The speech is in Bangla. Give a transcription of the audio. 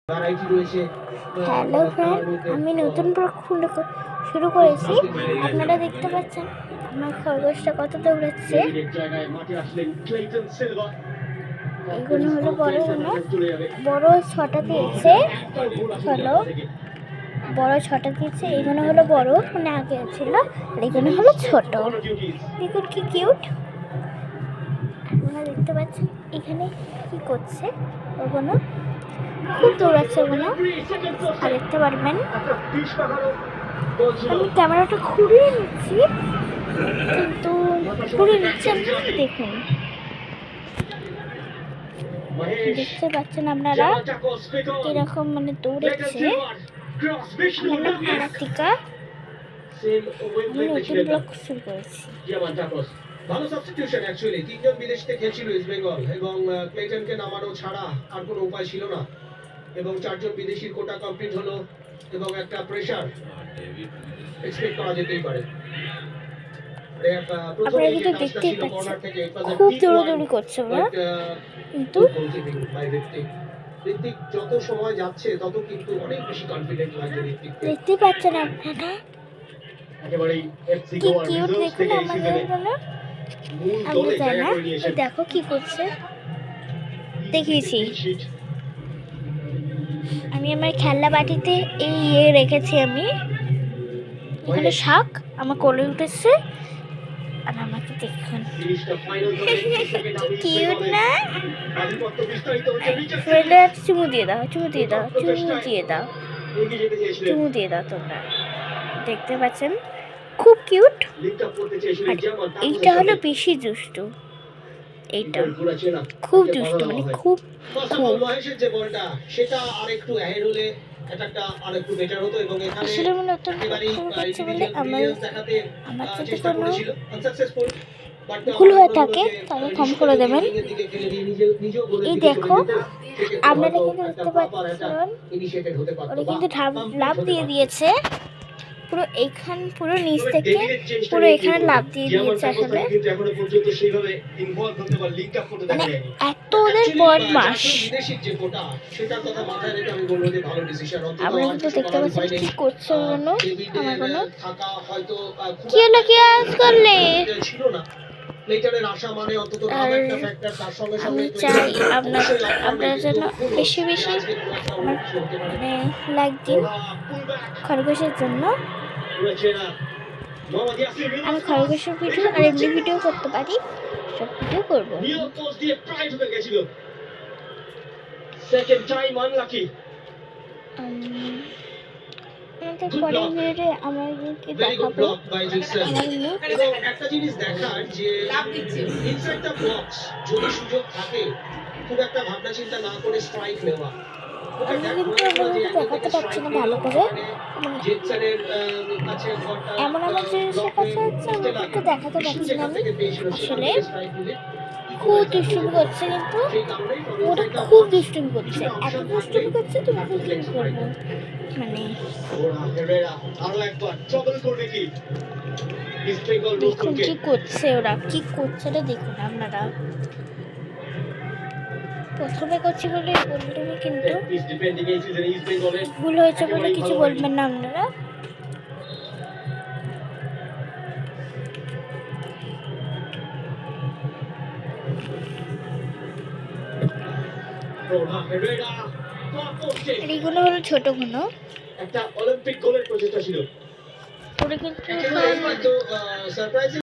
হ্যালো ফ্রেন্ড, আমি নতুন ব্লগ শুরু করেছি। আপনারা দেখতে পাচ্ছেন আমার খরগোশটা কত দৌড়াচ্ছে। এগুলো হলো বড় 6টা দিয়েছে। হলো বড় 6টা দিয়েছে। এগুলো হলো বড়, মানে আগে ছিল, আর এগুলো হলো ছোট। দেখুন কি কিউট। আপনারা দেখতে পাচ্ছেন এখানে কি করছে। ওগুলো খুব দৌড়াচ্ছে, ওগুলো আর দেখতে পারবেন। আমি ক্যামেরাটা ঘুরিয়ে নিচ্ছি, কিন্তু ঘুরিয়ে নিচ্ছি আমি। দেখুন, দেখতে পাচ্ছেন আপনারা কিরকম মানে দৌড়েছে। আমার নাম আরাতিকা, আমি নতুন ব্লগ শুরু করেছি। ভালো সাবস্টিটিউশন অ্যাকচুয়ালি। তিনজন বিদেশ থেকে খেলছিল ইস্ট বেঙ্গল, এবং ক্লেটনকে নামানো ছাড়া আর কোনো উপায় ছিল না, এবং 4জন বিদেশির কোটা কমপ্লিট হলো, এবং একটা প্রেসার এক্সপেক্ট করা যেতেই পারে। আপনারা কিন্তু দেখতেই পাচ্ছেন খুব দৌড়াদৌড়ি করছে ওরা, কিন্তু ঋত্বিক যত সময় যাচ্ছে তত কিন্তু অনেক বেশি কনফিডেন্ট লাগছে ঋত্বিককে। দেখতে পাচ্ছেন আপনারা একেবারেই কি কিউট। দেখুন আমাদের জন্য আমি জানি না, দেখো কি করছে। দেখিয়েছি আমি আমার খেলনা বাটিতে এই রেখেছি। আমি এখানে শাক আমার কোলে উঠেছে, আর আমাকে দেখুন কিউট না। ফ্রেন্ডে চুমু দিয়ে দাও, চুমু দিয়ে দাও, চুমু দিয়ে দাও, চুমু দিয়ে দাও। তোমরা দেখতে পাচ্ছেন খুব কিউট। এইটা হলো বেশি দুষ্টু, এইটা খুব দুষ্টু, মানে খুব আসলে আমি নতুন করছি বলে আমার যদি কোনো ভুল হয়ে থাকে তাহলে ক্ষমা করে দেবেন। এই দেখো, আপনারা কিন্তু দেখতে পাচ্ছেন ওরা কিন্তু লাফ দিয়ে দিয়েছে পুরো এইখান, পুরো নিচ থেকে পুরো এখানে লাফ দিয়ে দিয়েছে। আসলে মানে এত ওদের বদমাশ। আমরা কিন্তু দেখতে পাচ্ছি কি করছে ওগুলো। আমার কোনো কি হলো, কি আজ করলে। আমি চাই আপনার জন্য বেশি বেশি মানে লাইক দিন খরগোশের জন্য। আমি খরগোশের ভিডিও আর এমনি ভিডিও করতে পারি, সব ভিডিও করবো। পরের ভিডিওতে আমাদেরকে দেখাবো একটা জিনিস দেখার যে ইনসাইড দ্য বক্স যদি সুযোগ থাকে খুব একটা ভাবনা চিন্তা না করে স্ট্রাইক নেওয়া। আমি কিন্তু আপনাদেরকে দেখাতে পারছি না ভালো করে, এমন আমার জিনিসের কাছে হচ্ছে আমাদেরকে দেখাতে পারছি না। আমি আসলে খুব দুষ্টুমি করছে, কিন্তু ওরা খুব দুষ্টুমি করছে, এত দুষ্টুমি করছে তুমি কি করবো। মানে দেখুন কি করছে ওরা, কি করছে দেখুন আপনারা। প্রথমে করছি বলে বলবেন, কিন্তু ভুল হয়েছে বলে কিছু বলবেন না আপনারা। এইগুলো হলো ছোট গুলো, একটা অলিম্পিক গোলের প্রচেষ্টা ছিল। ওরা কিন্তু